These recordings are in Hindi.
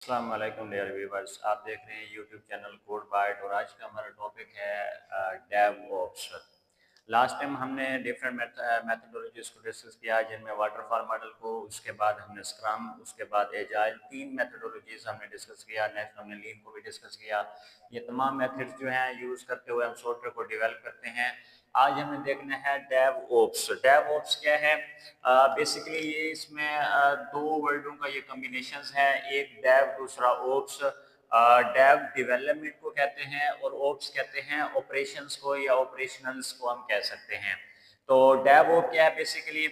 अस्सलाम वालेकुम डियर व्यूवर्स, आप देख रहे हैं यूट्यूब चैनल कोड बाइट और आज का हमारा टॉपिक है डेव ओप्स। लास्ट टाइम हमने डिफरेंट मैथडोलॉजीज को डिस्कस किया जिनमें वाटरफॉल मॉडल को, उसके बाद हमने स्क्रम, उसके बाद एजाइल, तीन मैथडोलॉजीज हमने डिस्कस किया। नेक्स्ट हमने लीन को भी डिस्कस किया। ये तमाम मेथड्स जो हैं यूज़ करते हुए हम सॉफ्टवेयर को डेवलप करते हैं। आज हमें देखना है डेव ओप्स। डेव ओप्स क्या है? बेसिकली ये इसमें दो वर्डों का ये कॉम्बिनेशन है, एक डेव दूसरा ओप्स। डेव डेवलपमेंट को कहते हैं और ओप्स कहते हैं ऑपरेशंस को या ऑपरेशनल्स को हम कह सकते हैं। तो डेव ओप क्या है? Basically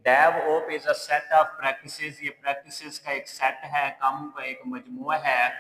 dev op is a set of practices. ये प्रैक्टिसेस का एक सेट है, कामों का एक मजमुआ है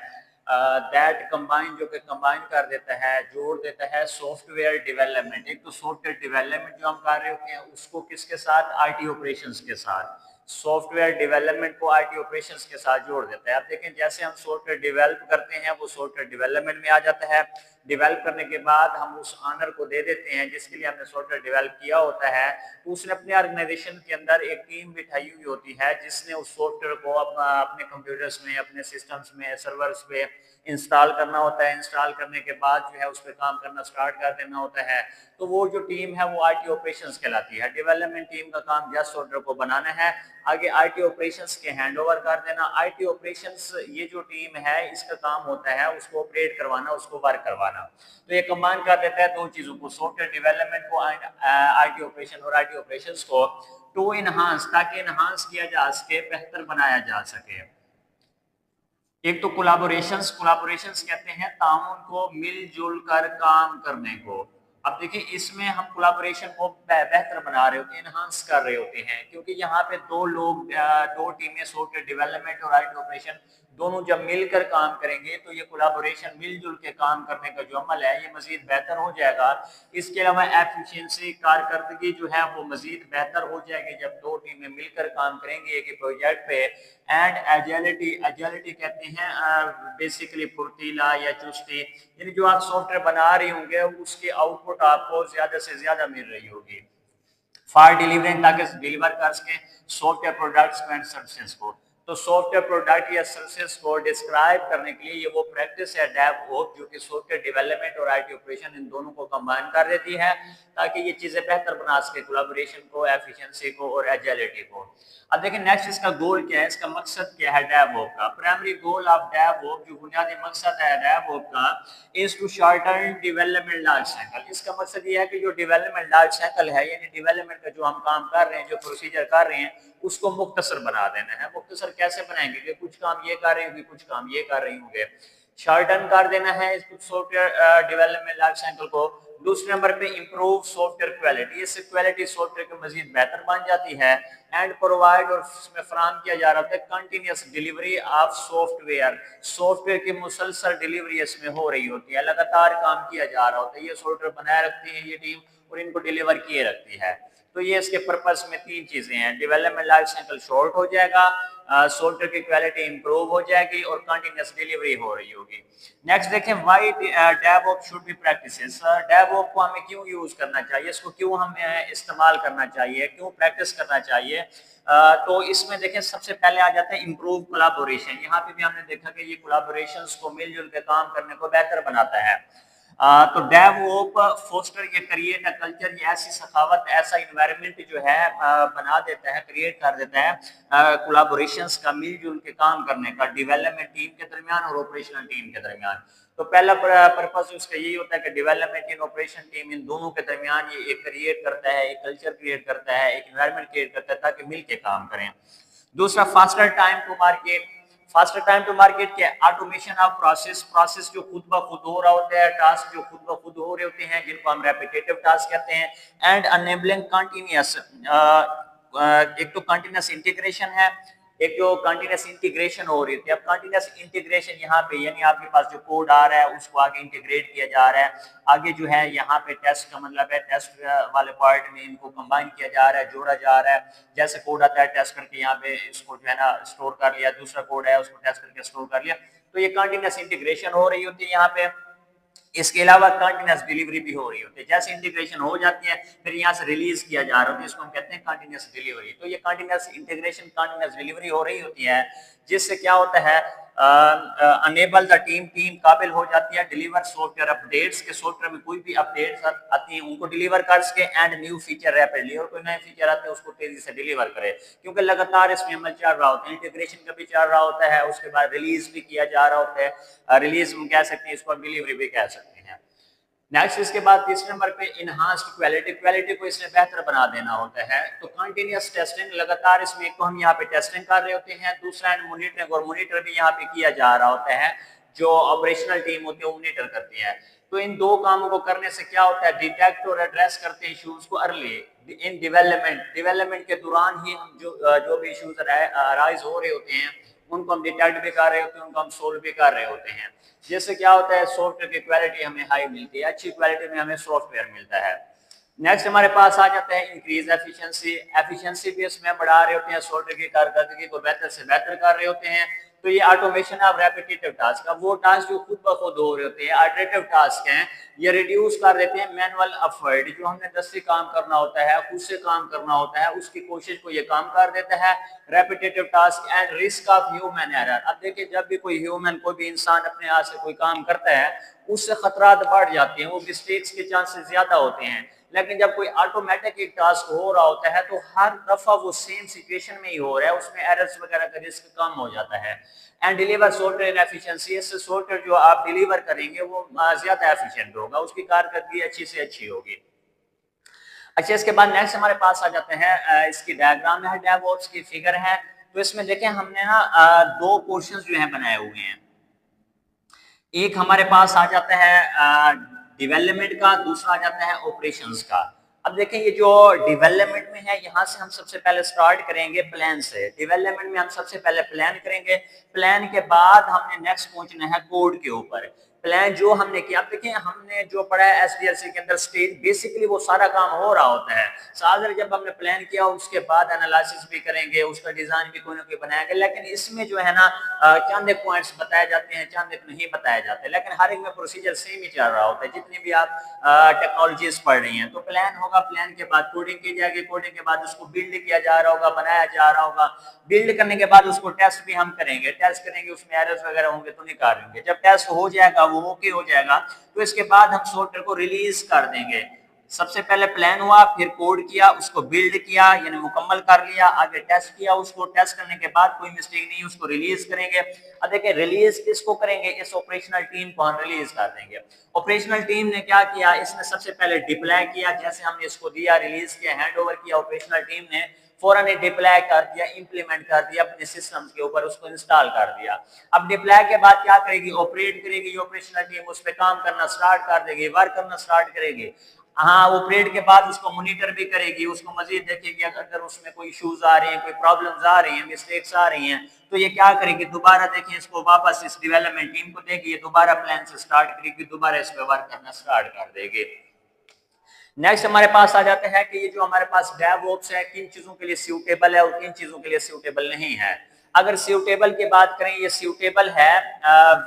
दैट कंबाइन, जो कि कंबाइन कर देता है, जोड़ देता है सॉफ्टवेयर डेवलपमेंट। एक तो सॉफ्टवेयर डेवलपमेंट जो हम कर रहे होते हैं उसको किसके साथ? आईटी ऑपरेशंस के साथ। सॉफ्टवेयर डेवलपमेंट को आईटी ऑपरेशंस के साथ जोड़ देता है। अब देखें, जैसे हम सॉफ्टवेयर डेवलप करते हैं वो सॉफ्टवेयर डेवलपमेंट में आ जाता है। डेवलप करने के बाद हम उस ऑनर को दे देते हैं जिसके लिए हमने सॉफ्टवेयर डेवलप किया होता है। तो उसने अपने ऑर्गेनाइजेशन के अंदर एक टीम बिठाई हुई होती है जिसने उस सॉफ्टवेयर को अपने कंप्यूटर्स में, अपने सिस्टम्स में, सर्वर्स पे इंस्टॉल करना होता है। इंस्टॉल करने के बाद जो है उस पर काम करना स्टार्ट कर देना होता है। तो वो जो टीम है वो आईटी ऑपरेशंस कहलाती है। डेवलपमेंट टीम का काम जस्ट सॉफ्टवेयर को बनाना है, आगे आईटी ऑपरेशंस के हैंड ओवर कर देना। आईटी ऑपरेशंस ये जो टीम है इसका काम होता है उसको ऑपरेट करवाना, उसको वर्क करवाना। तो ये कंबाइन कर देता है दो चीजों को, सॉफ्टवेयर डेवलपमेंट को, आईटी ऑपरेशन और आईटी ऑपरेशंस को, टू इनहांस, ताकि इनहांस किया जा सके, बेहतर बनाया जा सके। एक तो कोलाबोरेशंस, कोलाबोरेशंस कहते हैं ताउन को, मिलजुल कर काम करने को। अब देखिए इसमें हम कोलाबोरेशन को बेहतर बना रहे होते हैं, इनहांस कर रहे होते हैं, क्योंकि यहाँ पे दो लोग, दो टीमें, सॉफ्टवेयर डेवलपमेंट और आईटी ऑपरेशन, दोनों जब मिलकर काम करेंगे तो ये कोलाबोरेशन, मिलजुल के काम करने का जो अमल है ये मजीद बेहतर हो जाएगा। इसके अलावा एफिशिएंसी, कारकर्दगी जो है वो मजीद बेहतर हो जाएगी जब दो टीमें मिलकर काम करेंगे एक प्रोजेक्ट पे। एंड एजिलिटी, एजिलिटी कहते हैं बेसिकली फुर्तीला या चुस्ती, यानी जो आप सॉफ्टवेयर बना रही होंगे उसकी आउटपुट आपको ज्यादा से ज्यादा मिल रही होगी फॉर डिलीवरिंग, ताकि डिलीवर कर सके सॉफ्टवेयर प्रोडक्ट्स एंड सर्विसेज को। तो सॉफ्टवेयर प्रोडक्ट या सर्विसेज को डिस्क्राइब करने के लिए ये वो प्रैक्टिस है डेव ओप, जो कि सॉफ्टवेयर डेवलपमेंट और आईटी ऑपरेशन इन दोनों को कंबाइन कर देती है ताकि ये चीजें बेहतर बना सके, कोलैबोरेशन को, एफिशिएंसी को और एजिलिटी को। अब देखिए नेक्स्ट इसका गोल क्या है, इसका मकसद क्या है डेव ओप का? Primary goal of dev op, जो बुनियादी मकसद है डेव ओप का, is to shorten development life cycle. इसका मकसद ये है कि जो डेवलपमेंट लाइफ साइकिल है, यानी डेवलपमेंट का जो हम काम कर रहे हैं, जो प्रोसीजर कर रहे हैं, उसको मुख्तसर बना देना है। मुख्तसर कैसे बनाएंगे कि कुछ काम ये कर रहे होंगे, कुछ काम ये कर रही होंगे, शॉर्टन कर देना है इस सॉफ्टवेयर डेवलपमेंट लाइफ साइकिल को। दूसरे नंबर पे इंप्रूव सॉफ्टवेयर क्वालिटी, इससे क्वालिटी सॉफ्टवेयर की मजीद बेहतर बन जाती है। एंड प्रोवाइड, और इसमें फराहम किया जा रहा है continuous delivery of software, software की मुसलसल डिलीवरी इसमें हो रही होती है, लगातार काम किया जा रहा होता है। ये सॉफ्टवेयर बनाए रखती है ये टीम और इनको डिलीवर किए रखती है। तो ये इसके पर्पस में तीन चीजें हैं, डेवलपमेंट लाइफ साइकिल शॉर्ट हो जाएगा, सॉफ्टवेयर की क्वालिटी इंप्रूव हो जाएगी और कंटिन्यूस डिलीवरी हो रही होगी। नेक्स्ट देखें, why DevOps should be practices. DevOps को हमें क्यों यूज करना चाहिए, इसको क्यों हमें इस्तेमाल करना चाहिए, क्यों प्रैक्टिस करना चाहिए? तो इसमें देखें सबसे पहले आ जाता है इंप्रूव कोलैबोरेशन। यहाँ पे भी हमने देखा कि ये कोलैबोरेशंस को, मिलजुल के काम करने को बेहतर बनाता है। तो डेवऑप फोस्टर, ये क्रिएट अ कल्चर, ये ऐसी सखावत, ऐसा इन्वायरमेंट जो है बना देता है, क्रिएट कर देता है कोलैबोरेशंस का, मिलजुल के काम करने का, डेवलपमेंट टीम के दरमियान और ऑपरेशनल टीम के दरमियान। तो पहला पर्पस उसका यही होता है कि डेवलपमेंट टीम, ऑपरेशन टीम, इन दोनों के दरमियान ये एक क्रिएट करता है, एक कल्चर क्रिएट करता है, एक इन्वायरमेंट क्रिएट करता है ताकि मिल के काम करें। दूसरा, faster time to market. Faster time to market क्या है? ऑटोमेशन ऑफ प्रोसेस, प्रोसेस जो खुद ब खुद हो रहा होता है, टास्क जो खुद ब खुद हो रहे होते हैं जिनको हम रेपिटेटिव टास्क कहते हैं। एंड अनेबलिंग कंटिन्यूअस, एक तो कंटिन्यूअस इंटीग्रेशन है, एक जो कंटिन्यूअस इंटीग्रेशन हो रही थी। अब कंटिन्यूअस इंटीग्रेशन यहाँ पे यानी आपके पास जो कोड आ रहा है उसको आगे इंटीग्रेट किया जा रहा है, आगे जो है यहाँ पे टेस्ट का मतलब है, टेस्ट वाले पार्ट में इनको कंबाइन किया जा रहा है, जोड़ा जा रहा है। जैसे कोड आता है टेस्ट करके यहाँ पे इसको जो है ना स्टोर कर लिया, दूसरा कोड है उसको टेस्ट करके स्टोर कर लिया, तो ये कंटिन्यूअस इंटीग्रेशन हो रही होती है यहाँ पे। इसके अलावा कंटिन्यूस डिलीवरी भी हो रही होती है, जैसे इंटीग्रेशन हो जाती है फिर यहाँ से रिलीज किया जा रहा होता है, इसको हम कहते हैं कंटिन्यूस डिलीवरी। तो ये कंटिन्यूस इंटीग्रेशन, कंटिन्यूस डिलीवरी हो रही होती है, जिससे क्या होता है अनेबल द टीम काबिल हो जाती है डिलीवर सॉफ्टवेयर अपडेट्स के, सॉफ्टवेयर में कोई भी अपडेट्स आती है उनको डिलीवर कर सके, एंड न्यू फीचर रैपिडली, और कोई नए फीचर आते हैं उसको तेजी से डिलीवर करे, क्योंकि लगातार इसमें अमल चल रहा होता है, इंटीग्रेशन का भी चल रहा होता है, उसके बाद रिलीज भी किया जा रहा होता है, रिलीज हम कह सकते हैं इसको, डिलीवरी भी कह सकते हैं। नेक्स्ट इसके बाद तीसरे नंबर पे इनहांस्ड क्वालिटी को इसमें बेहतर बना देना होता है, तो कंटिन्यूअस टेस्टिंग, लगातार इसमें एक तो हम यहाँ पे टेस्टिंग कर रहे होते हैं, दूसरा मॉनिटरिंग, और मॉनिटर भी यहाँ पे किया जा रहा होता है, जो ऑपरेशनल टीम होती है वो मॉनिटर करती है। तो इन दो कामों को करने से क्या होता है, डिटेक्ट और एड्रेस करते हैं इश्यूज को अर्ली इन डेवलपमेंट के दौरान ही हम जो भी इश्यूज अराइज हो रहे होते हैं उनको हम डिटेक्ट भी कर रहे होते हैं, उनको हम सोल्व भी कर रहे होते हैं। जिससे क्या होता है, सॉफ्टवेयर की क्वालिटी हमें हाई मिलती है, अच्छी क्वालिटी में हमें सॉफ्टवेयर मिलता है। नेक्स्ट हमारे पास आ जाता है इंक्रीज एफिशिएंसी भी इसमें बढ़ा रहे होते हैं, सॉफ्टवेयर की कारकर्दगी को बेहतर से बेहतर कर रहे होते हैं। तो ये ऑटोमेशन ऑफ रेपिटेटिव टास्क, अब वो टास्क जो खुद ब खुद हो रहे होते हैं, अल्टरनेटिव टास्क हैं, ये रिड्यूस कर देते हैं मैनुअल एफर्ट, जो हमने 10 से काम करना होता है, खुद से काम करना होता है, उसकी कोशिश को ये काम कर देता है। Repetitive task and risk of human error, अब देखिए जब भी कोई ह्यूमन, कोई भी इंसान अपने हाथ से कोई काम करता है उससे खतरात बढ़ जाते हैं, वो मिस्टेक्स के चांसेस ज्यादा होते हैं। लेकिन जब कोई ऑटोमेटिक एक टास्क हो रहा होता है तो हर दफा वो सेम सिचुएशन में ही हो रहा है, उसमें एरर्स वगैरह का रिस्क कम हो जाता है। एंड डिलीवर सॉफ्टवेयर एफिशिएंसी, इससे सॉफ्टवेयर जो आप डिलीवर करेंगे वो ज्यादा एफिशिएंट होगा, उसकी कारकर्दगी अच्छी से अच्छी होगी। अच्छा, इसके बाद नेक्स्ट हमारे पास आ जाते हैं, इसकी डायग्राम है, डेवऑप्स की फिगर है। तो इसमें देखें हमने ना दो पोर्शंस जो है बनाए हुए हैं, एक हमारे पास आ जाता है डेवलपमेंट का, दूसरा आ जाता है ऑपरेशंस का। अब देखें ये जो डेवलपमेंट में है, यहाँ से हम सबसे पहले स्टार्ट करेंगे प्लान से। डेवलपमेंट में हम सबसे पहले प्लान करेंगे, प्लान के बाद हमने नेक्स्ट पहुंचना है कोड के ऊपर। प्लान जो हमने किया, आप देखिए हमने जो पढ़ा है एसडीएलसी के अंदर स्टेज, बेसिकली वो सारा काम हो रहा होता है। सागर जब हमने प्लान किया उसके बाद एनालिसिस भी करेंगे, उसका डिजाइन भी कोई ना कोई बनाएंगे, लेकिन इसमें जो है ना चंद एक पॉइंट्स बताए जाते हैं, चंद एक नहीं बताए जाते, लेकिन हर एक में प्रोसीजर सेम ही चल रहा होता है जितनी भी आप टेक्नोलॉजीज पढ़ रही हैं। तो प्लान होगा, प्लान के बाद कोडिंग की जाएगी, कोडिंग के बाद उसको बिल्ड किया जा रहा होगा, बनाया जा रहा होगा, बिल्ड करने के बाद उसको टेस्ट भी हम करेंगे, टेस्ट करेंगे, उसमें एरर्स वगैरह होंगे तो निकालेंगे। जब टेस्ट हो जाएगा, वो ओके हो जाएगा, तो इसके बाद हम सॉफ्टवेयर को रिलीज कर देंगे। सबसे पहले प्लान हुआ, फिर कोड किया, उसको बिल्ड किया यानी मुकम्मल कर लिया, आगे टेस्ट किया, उसको टेस्ट करने के बाद कोई मिस्टेक नहीं, उसको रिलीज करेंगे। अब देखिए रिलीज किसको करेंगे, इस ऑपरेशनल टीम को हम रिलीज कर देंगे। ऑपरेशनल टीम ने क्या किया, इसने सबसे पहले डिप्लॉय किया, जैसे हमने इसको दिया, रिलीज किया, हैंड ओवर किया, ऑपरेशनल टीम ने फौरन डिप्लॉय कर दिया, इंप्लीमेंट कर दिया अपने सिस्टम के ऊपर, उसको इंस्टॉल कर दिया। अब डिप्लॉय के बाद क्या करेगी, ऑपरेट करेगी, ये ऑपरेशनल टीम उस पर काम करना स्टार्ट कर देगी, वर्क करना स्टार्ट करेगी। हाँ, ऑपरेट के बाद उसको मॉनिटर भी करेगी, उसको मजीद देखेगी, अगर उसमें कोई इश्यूज आ रहे हैं, कोई प्रॉब्लम्स आ रही हैं, मिस्टेक्स आ रही हैं, तो ये क्या करेगी, दोबारा देखें इसको, वापस इस डेवलपमेंट टीम को देगी, ये दोबारा प्लान से स्टार्ट करेगी, दोबारा इस पे वर्क करना स्टार्ट कर देगी। नेक्स्ट हमारे पास आ जाता है कि ये जो हमारे पास डेवऑप्स है, किन चीजों के लिए सूटेबल है और किन चीजों के लिए सूटेबल नहीं है। अगर सूटेबल की बात करें, ये सूटेबल है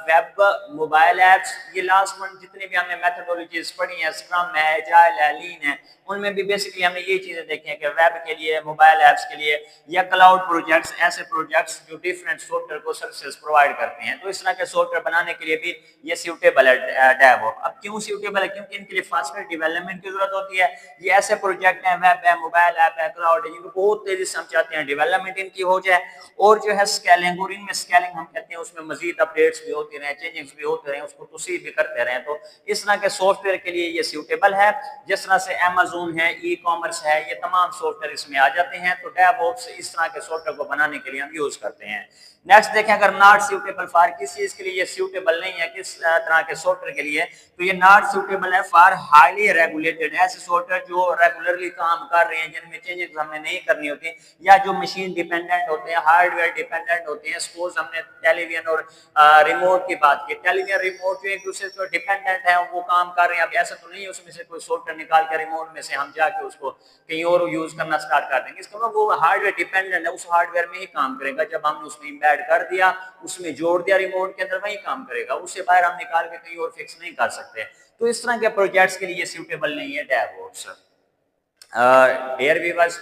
वेब, मोबाइल एप्स, ये लास्ट वन जितने भी हमने मेथोडोलॉजीज पढ़ी हैं, स्क्रम है, एजाइल है, लीन है, उनमें भी बेसिकली हमने ये चीजें देखी हैं कि वेब के लिए, मोबाइल एप्स के लिए, या क्लाउड प्रोजेक्ट्स, ऐसे प्रोजेक्ट्स जो डिफरेंट सॉफ्टवेयर को सर्विसेज प्रोवाइड करते हैं, तो इस तरह के सॉफ्टवेयर बनाने के लिए भी ये सूटेबल है डेवऑप्स। अब क्यों सूटेबल है, क्योंकि इनके लिए फास्टर डेवलपमेंट की जरूरत होती है। ये ऐसे प्रोजेक्ट हैं, वेब है, मोबाइल ऐप है, क्लाउड है, जिनको बहुत तेजी से हम चाहते हैं डेवलपमेंट इनकी हो जाए, और जो है स्केलिंग, और इनमें स्केलिंग हम कहते हैं उसमें मजीद अपडेट्स भी होती रहे, चेंजेस भी होते रहे, उसको तौसीफ भी करते रहे, तो इस तरह के सॉफ्टवेयर के लिए ये सूटेबल है। जिस तरह से अमेज़न है, ई कॉमर्स है, ये तमाम सॉफ्टवेयर इसमें आ जाते हैं, तो डेवऑप्स इस तरह के सॉफ्टवेयर को बनाने के लिए हम यूज करते हैं। नेक्स्ट देखें, अगर नॉट सूटेबल फॉर, किस चीज के लिए ये सूटेबल नहीं है, किस तरह के सॉफ्टवेयर के लिए, तो ये नॉट सूटेबल है फॉर हाईली रेगुलेटेड, ऐसे सॉफ्टवेयर जो रेगुलरली काम कर रहे हैं, जिनमें चेंजेस हमने नहीं करनी होती, या जो मशीन डिपेंडेंट होते हैं, हार्डवेयर डिपेंडेंट होते हैं। सपोज हमने टेलीविजन और रिमोट की बात की, टेलीविजन रिमोट जो एक दूसरे से डिपेंडेंट है, वो काम कर रहे हैं। अब ऐसा तो नहीं है उसमें से कोई सॉफ्टवेयर निकाल के रिमोट में से हम जाके उसको कहीं और यूज करना स्टार्ट कर देंगे, इसका मतलब वो हार्डवेयर डिपेंडेंट है, उस हार्डवेयर में ही काम करेगा। जब हमने उसमें ऐड कर दिया, उसमें जोड़ दिया रिमोट के अंदर, वही काम करेगा, उससे बाहर हम निकाल के कहीं और फिक्स नहीं कर सकते। तो इस तरह के प्रोजेक्ट्स के लिए सूटेबल नहीं है डेवऑप्स। Dear viewers,